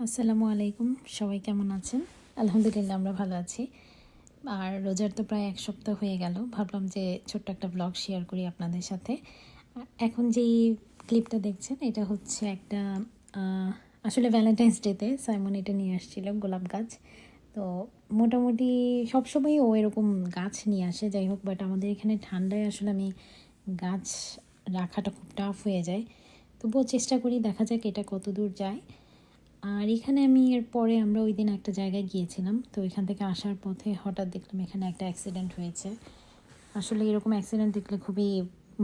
আসসালামু আলাইকুম, সবাই কেমন আছেন? আলহামদুলিল্লাহ আমরা ভালো আছি। আর রোজার তো প্রায় ১ সপ্তাহ হয়ে গেল। ভাবলাম যে ছোট্ট একটা ব্লগ শেয়ার করি আপনাদের সাথে। এখন যেই ক্লিপটা দেখছেন এটা হচ্ছে একটা আ আসলে ভ্যালেন্টাইন্স ডেতে সাইমন এটা নিয়ে আসছিল গোলাপ গাছ। তো মোটামুটি সবসময়ই ও এরকম গাছ নিয়ে আসে। যাই হোক, বাট আমাদের এখানে ঠান্ডায় আসলে আমি গাছ রাখাটা খুব টাফ হয়ে যায়। তবুও চেষ্টা করি, দেখা যাক এটা কতদূর যায়। আর এখানে আমি এরপরে আমরা ওইদিন একটা জায়গায় গিয়েছিলাম, তো এখান থেকে আসার পথে হঠাৎ দেখলাম এখানে একটা অ্যাক্সিডেন্ট হয়েছে। আসলে এরকম অ্যাক্সিডেন্ট দেখলে খুবই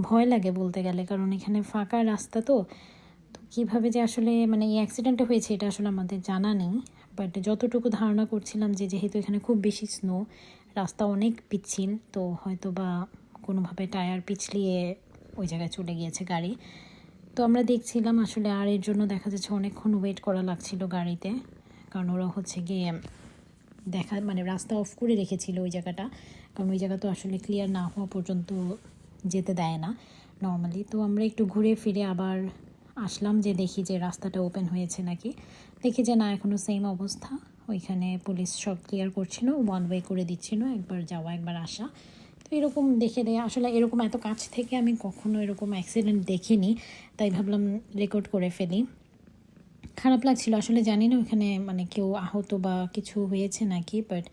ভয় লাগে বলতে গেলে, কারণ এখানে ফাঁকা রাস্তা। তো তো কীভাবে যে আসলে মানে এই অ্যাক্সিডেন্টটা হয়েছে এটা আসলে আমাদের জানা নেই। বাট যতটুকু ধারণা করছিলাম যে যেহেতু এখানে খুব বেশি স্নো, রাস্তা অনেক পিচ্ছিল, তো হয়তো বা কোনোভাবে টায়ার পিছলিয়ে ওই জায়গায় চলে গিয়েছে গাড়ি। তো আমরা দেখছিলাম আসলে, আর এর জন্য দেখা যাচ্ছে অনেকক্ষণ ওয়েট করা লাগছিল গাড়িতে, কারণ ওরা হচ্ছে গিয়ে মানে রাস্তা অফ করে রেখেছিল ওই জায়গাটা, কারণ ওই জায়গা তো আসলে ক্লিয়ার না হওয়া পর্যন্ত যেতে দেয় না নর্মালি। তো আমরা একটু ঘুরে ফিরে আবার আসলাম, যে দেখি যে রাস্তাটা ওপেন হয়েছে নাকি। দেখি যে না, এখনও সেম অবস্থা। ওইখানে পুলিশ সব ক্লিয়ার করছিল, ওয়ান ওয়ে করে দিচ্ছিল, একবার যাওয়া একবার আসা। তো এরকম দেখে আসলে এরকম এত কাছ থেকে আমি কখনো এরকম অ্যাক্সিডেন্ট দেখিনি, তাই ভাবলাম রেকর্ড করে ফেলি। খারাপ লাগছিল আসলে, জানি না ওখানে মানে কেউ আহত বা কিছু হয়েছে নাকি, বাট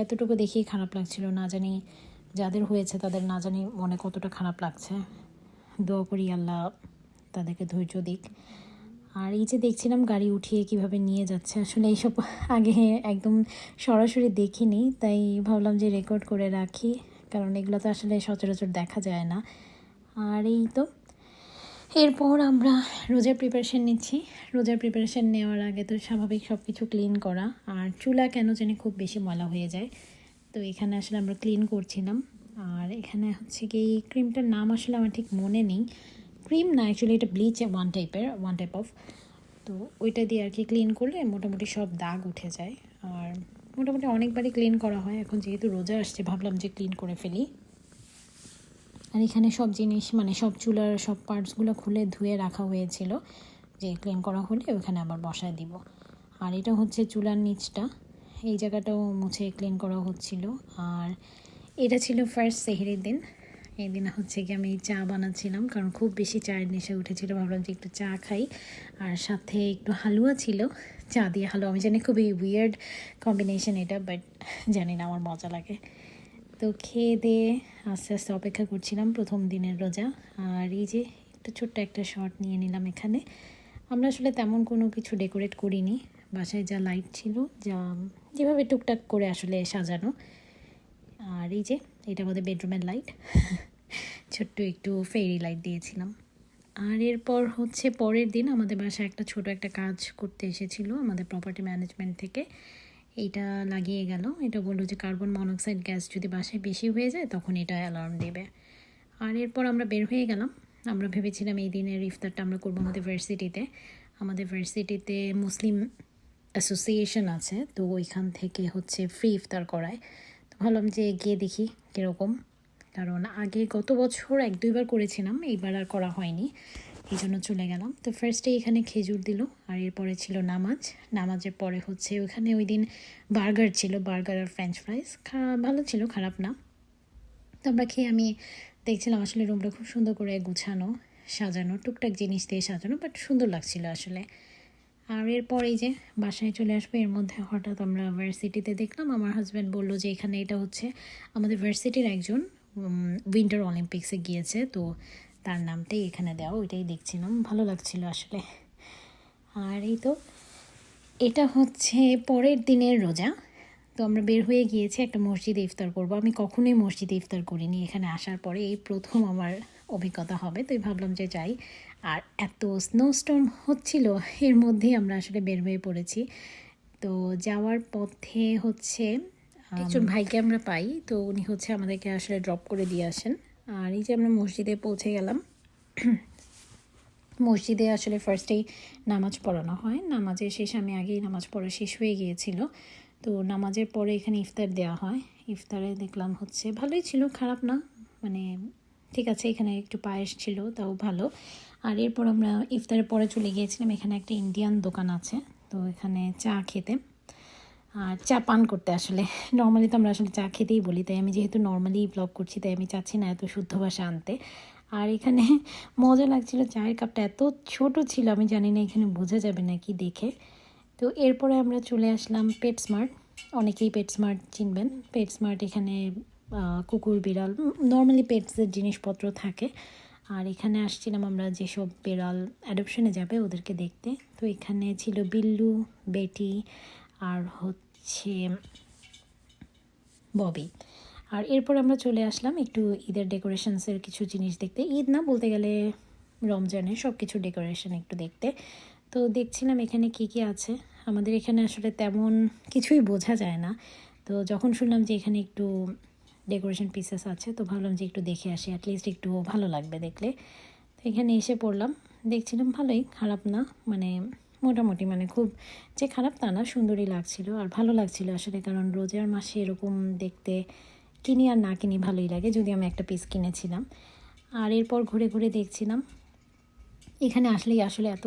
এতটুকু দেখেই খারাপ লাগছিল। না জানি যাদের হয়েছে তাদের না জানি মনে কতটা খারাপ লাগছে। দোয়া করি আল্লাহ তাদেরকে ধৈর্য দিক। আর এই যে দেখছিলাম গাড়ি উঠিয়ে কিভাবে নিয়ে যাচ্ছে, আসলে এইসব আগে একদম সরাসরি দেখিনি, তাই ভাবলাম যে রেকর্ড করে রাখি, কারণ এগুলো তো আসলে সচরাচর দেখা যায় না। আর এই তো এরপর আমরা রোজার প্রিপারেশান নিচ্ছি। রোজার প্রিপারেশান নেওয়ার আগে তো স্বাভাবিক সব কিছু ক্লিন করা, আর চুলা কেন জানি খুব বেশি ময়লা হয়ে যায়, তো এখানে আসলে আমরা ক্লিন করছিলাম। আর এখানে হচ্ছে কি ক্রিমটার নাম আসলে আমার ঠিক মনে নেই, ক্রিম না অ্যাকচুয়ালি এটা ব্লিচ ওয়ান টাইপ অফ। তো ওইটা দিয়ে আর কি ক্লিন করলে মোটামুটি সব দাগ উঠে যায়। আর মোটামুটি অনেকবারই ক্লিন করা হয়, এখন যেহেতু রোজা আসছে ভাবলাম যে ক্লিন করে ফেলি। আর এখানে সব জিনিস মানে সব চুলার সব পার্টসগুলো খুলে ধুয়ে রাখা হয়েছিল, যে ক্লিন করা হলে ওখানে আবার বসায় দিব। আর এটা হচ্ছে চুলার নিচটা, এই জায়গাটাও মুছে ক্লিন করা হচ্ছিল। আর এটা ছিল ফার্স্ট সেহরির দিন। এই দিন হচ্ছে কি আমি চা বানাচ্ছিলাম, কারণ খুব বেশি চায়ের নেশা উঠেছিল, ভাবলাম যে একটু চা খাই। আর সাথে একটু হালুয়া ছিল, চা দিয়ে হালুয়া। আমি জানি খুবই উইয়ার্ড কম্বিনেশন এটা, বাট জানি না, আমার মজা লাগে। তো খেয়ে দিয়ে আস্তে আস্তে অপেক্ষা করছিলাম প্রথম দিনের রোজা। আর এই যে একটু ছোট্ট একটা শর্ট নিয়ে নিলাম এখানে। আমরা আসলে তেমন কোনো কিছু ডেকোরেট করিনি, বাসায় যা লাইট ছিল, যা যেভাবে টুকটাক করে আসলে সাজানো। আর এই যে এটা আমাদের বেডরুমের লাইট, ছোট্ট একটু ফেরি লাইট দিয়েছিলাম। আর এরপর হচ্ছে পরের দিন আমাদের বাসায় একটা ছোট একটা কাজ করতে এসেছিল আমাদের প্রপার্টি ম্যানেজমেন্ট থেকে। এইটা লাগিয়ে গেল, এটা বললো যে কার্বন মনোক্সাইড গ্যাস যদি বাসায় বেশি হয়ে যায় তখন এটা অ্যালার্ম দেবে। আর এরপর আমরা বের হয়ে গেলাম। আমরা ভেবেছিলাম এই দিনের ইফতারটা আমরা করবো আমাদের ভার্সিটিতে। আমাদের ভার্সিটিতে মুসলিম অ্যাসোসিয়েশন আছে, তো ওইখান থেকে হচ্ছে ফ্রি ইফতার করায়। তো ভাবলাম যে গিয়ে দেখি কীরকম, কারণ আগে গত বছর 1-2বার করেছিলাম, এইবার আর করা হয়নি, এই জন্য চলে গেলাম। তো ফার্স্টে এখানে খেজুর দিল, আর এরপরে ছিল নামাজের পরে হচ্ছে ওখানে ওই দিন বার্গার ছিল, বার্গার আর ফ্রেঞ্চ ফ্রাইস ভালো ছিল, খারাপ না। তো আমরা খেয়ে আমি দেখছিলাম আসলে রুমটা খুব সুন্দর করে গুছানো সাজানো, টুকটাক জিনিস দিয়ে সাজানো, বাট সুন্দর লাগছিল আসলে। আর এরপর এই যে বাসায় চলে আসবে, এর মধ্যে হঠাৎ আমরা ভার্সিটিতে দেখলাম, আমার হাজব্যান্ড বললো যে এখানে এটা হচ্ছে আমাদের ভার্সিটির একজন উইন্টার অলিম্পিক্সে গিয়েছে, তো তার নামটাই এখানে দেওয়া, ওইটাই দেখছিলাম, ভালো লাগছিল আসলে। আর এই তো এটা হচ্ছে পরের দিনের রোজা। তো আমরা বের হয়ে গিয়েছি একটা মসজিদে ইফতার করব। আমি কখনোই মসজিদে ইফতার করিনি, এখানে আসার পরে এই প্রথম আমার অভিজ্ঞতা হবে, তাই ভাবলাম যে যাই। আর এত স্নোস্টর্ম হচ্ছিল, এর মধ্যেই আমরা আসলে বের হয়ে পড়েছি। তো যাওয়ার পথে হচ্ছে একজন ভাইকে আমরা পাই, তো উনি হচ্ছে আমাদেরকে আসলে ড্রপ করে দিয়ে আসেন। আর এই যে আমরা মসজিদে পৌঁছে গেলাম। মসজিদে আসলে ফার্স্টেই নামাজ পড়ানো হয়, নামাজের শেষে আমি আগেই নামাজ পড়া শেষ হয়ে গিয়েছিল। তো নামাজের পরে এখানে ইফতার দেওয়া হয়। ইফতারে দেখলাম হচ্ছে ভালোই ছিল, খারাপ না, মানে ঠিক আছে। এখানে একটু পায়েস ছিল, তাও ভালো। আর এরপর আমরা ইফতারের পরে চলে গিয়েছিলাম, এখানে একটা ইন্ডিয়ান দোকান আছে, তো তো এখানে চা খেতে আর চা পান করতে। আসলে নর্মালি তো আমরা আসলে চা খেতেই বলি, তাই আমি যেহেতু নর্মালি ব্লগ করছি তাই আমি চাচ্ছি না এত শুদ্ধ ভাষা আনতে। আর এখানে মজা লাগছিল, চায়ের কাপটা এত ছোট ছিল, আমি জানি না এখানে বোঝা যাবে নাকি দেখে। তো এরপরে আমরা চলে আসলাম পেটস্মার্ট। অনেকেই পেটস্মার্ট চিনবেন। পেটস্মার্ট এখানে কুকুর বিড়াল নর্মালি পেটসের জিনিসপত্র থাকে। আর এখানে আসছিলাম আমরা যেসব বিড়াল অ্যাডপশনে যাবে ওদেরকে দেখতে। তো এখানে ছিল বিল্লু, বেটি আর হচ্ছে ববি। আর এরপর আমরা চলে আসলাম একটু ঈদের ডেকোরেশনসের কিছু জিনিস দেখতে। ঈদ না বলতে গেলে রমজানের সব কিছু ডেকোরেশন একটু দেখতে। তো দেখছিলাম এখানে কি কি আছে। আমাদের এখানে আসলে তেমন কিছুই বোঝা যায় না। তো যখন শুনলাম যে এখানে একটু ডেকোরেশন পিসেস আছে তো ভাবলাম যে একটু দেখে আসি, অ্যাটলিস্ট একটু ভালো লাগবে দেখলে। তো এখানে এসে পড়লাম, দেখছিলাম ভালোই, খারাপ না, মানে মোটামুটি, মানে খুব যে খারাপ তা না, সুন্দরই লাগছিল আর ভালো লাগছিল আসলে। কারণ রোজার মাসে এরকম দেখতে কিনি আর না কিনি ভালোই লাগে, যদি আমি একটা পিস কিনেছিলাম। আর এরপর ঘুরে ঘুরে দেখছিলাম এখানে আসলেই আসলে এত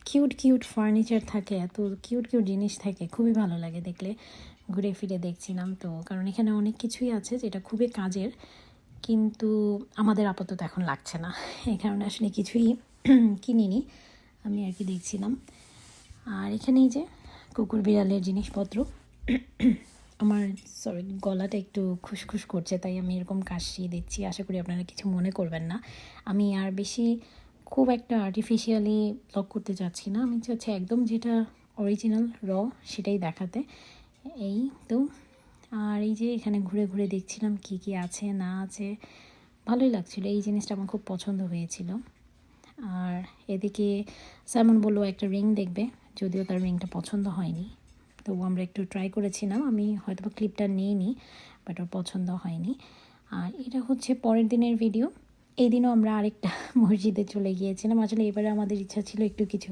কিউট কিউট ফার্নিচার থাকে, এত কিউট কিউট জিনিস থাকে, খুবই ভালো লাগে দেখলে। ঘুরে ফিরে দেখছিলাম তো, কারণ এখানে অনেক কিছুই আছে যেটা খুবই কাজের, কিন্তু আমাদের আপাতত এখন লাগছে না, এই কারণে আসলে কিছুই কিনিনি আমি আর কি, দেখছিলাম। আর এখানেই যে কুকুর বিড়ালের জিনিসপত্র। আমার গলাটা একটু খুসখুস করছে, তাই আমি এরকম কাশি দিচ্ছি, আশা করি আপনারা কিছু মনে করবেন না। আমি আর বেশি খুব একটা আর্টিফিশিয়ালি ব্লগ করতে চাচ্ছি না, আমি চাচ্ছি একদম যেটা অরিজিনাল সেটাই দেখাতে, এই তো। আর এই যে এখানে ঘুরে ঘুরে দেখছিলাম কি কি আছে না আছে, ভালোই লাগছিলো, এই জিনিসটা আমার খুব পছন্দ হয়েছিল। আর এদিকে সাইমন বললো একটা রিং দেখবে, যদিও তার রিংটা পছন্দ হয়নি, তো আমরা একটু ট্রাই করেছিলাম, আমি হয়তো বা ক্লিপটা নিইনি, বাট ওর পছন্দ হয়নি। আর এটা হচ্ছে পরের দিনের ভিডিও। এই দিনও আমরা আরেকটা মসজিদে চলে গিয়েছিলাম। আসলে এবারে আমাদের ইচ্ছা ছিল একটু কিছু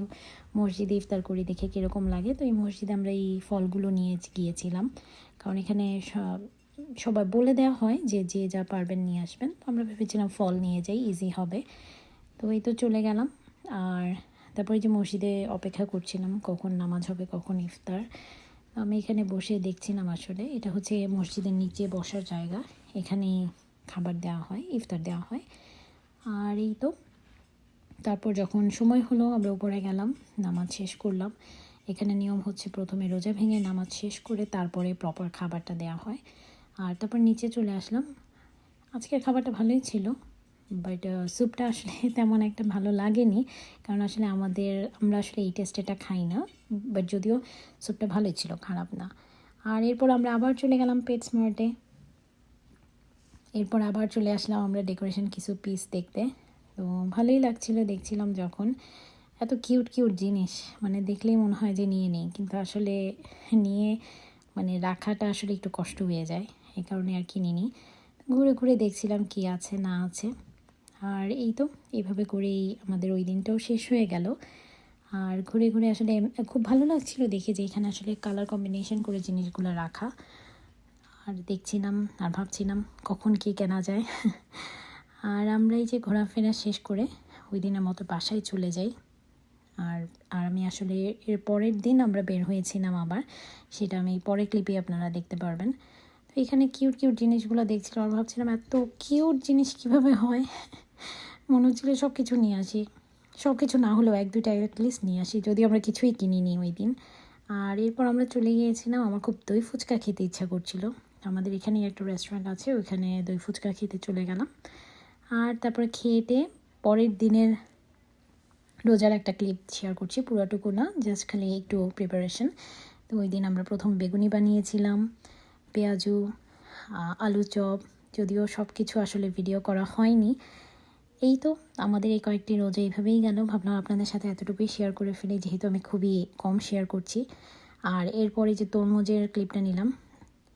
মসজিদে ইফতার করি, দেখে কীরকম লাগে। তো এই মসজিদে আমরা এই ফলগুলো নিয়ে গিয়েছিলাম, কারণ এখানে সবাই বলে দেওয়া হয় যে যে যা পারবেন নিয়ে আসবেন। তো আমরা ভেবেছিলাম ফল নিয়ে যাই, ইজি হবে। তো এই তো চলে গেলাম। আর তারপরে যে মসজিদে অপেক্ষা করছিলাম কখন নামাজ হবে, কখন ইফতার। আমি এখানে বসে দেখছিলাম, আসলে এটা হচ্ছে মসজিদের নিচে বসার জায়গা, এখানেই খাবার দেওয়া হয়, ইফতার দেওয়া হয়। আর এই তো তারপর যখন সময় হলো আমরা উপরে গেলাম, নামাজ শেষ করলাম। এখানে নিয়ম হচ্ছে প্রথমে রোজা ভেঙে নামাজ শেষ করে তারপরে প্রপার খাবারটা দেওয়া হয়। আর তারপর নিচে চলে আসলাম। আজকের খাবারটা ভালোই ছিল, বাট স্যুপটা আসলে তেমন একটা ভালো লাগেনি, কারণ আসলে আমরা আসলে এই টেস্টেটা খাই না। বাট যদিও স্যুপটা ভালোই ছিল, খারাপ না। আর এরপর আমরা আবার চলে গেলাম পেটস্মার্টে। এরপর আবার চলে আসলাম আমরা ডেকোরেশন কিছু পিস দেখতে। তো ভালোই লাগছিল, দেখছিলাম যখন এত কিউট কিউট জিনিস, মানে দেখলেই মনে হয় যে নিয়ে নেই, কিন্তু আসলে নিয়ে মানে রাখাটা আসলে একটু কষ্ট হয়ে যায়, এই কারণে আর কিনিনি। ঘুরে ঘুরে দেখছিলাম কি আছে না আছে। আর এই তো এইভাবে করেই আমাদের ওই দিনটাও শেষ হয়ে গেল। আর ঘুরে ঘুরে আসলে খুব ভালো লাগছিল দেখে যে এখানে আসলে কালার কম্বিনেশন করে জিনিসগুলো রাখা। আর দেখছিলাম আর ভাবছিলাম কখন কী কেনা যায়। আর আমরা এই যে ঘোরাফেরা শেষ করে ওই দিনের মতো বাসায় চলে যাই। আর আমি আসলে এর পরের দিন আমরা বের হয়েছিলাম আবার, সেটা আমি পরের ক্লিপে আপনারা দেখতে পারবেন। তো এখানে কিউট কিউট জিনিসগুলো দেখছিলাম আর ভাবছিলাম এত কিউট জিনিস কিভাবে হয়, মনে হচ্ছিলো সব কিছু নিয়ে আসি, সব কিছু না হলেও এক দুইটা অ্যাটলিস্ট নিয়ে আসি, যদিও আমরা কিছুই কিনিনি ওই দিন। আর এরপর আমরা চলে গিয়েছিলাম, আমার খুব দই ফুচকা খেতে ইচ্ছা করছিল, আমাদের এখানেই একটা রেস্টুরেন্ট আছে, ওইখানে দই ফুচকা খেতে চলে গেলাম। আর তারপরে খেয়ে পরের দিনের রোজার একটা ক্লিপ শেয়ার করছি, পুরোটুকু না, জাস্ট খালি একটু প্রিপারেশন। তো ওই দিন আমরা প্রথম বেগুনি বানিয়েছিলাম, পেঁয়াজু, আলু চপ, যদিও সব কিছু আসলে ভিডিও করা হয়নি। এই তো আমাদের এই কয়েকটি রোজা এইভাবেই গেল, ভাবলাম আপনাদের সাথে এতটুকুই শেয়ার করে ফেলি, যেহেতু আমি খুবই কম শেয়ার করছি। আর এরপরে যে তরমুজের ক্লিপটা নিলাম,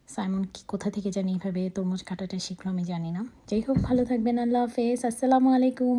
সাইমন কোথা থেকে জানি এইভাবে তরমুজ কাটাটা শিখলো আমি জানি না। যাই হোক, ভালো থাকবেন, আল্লাহ হাফেজ, আসসালামু আলাইকুম।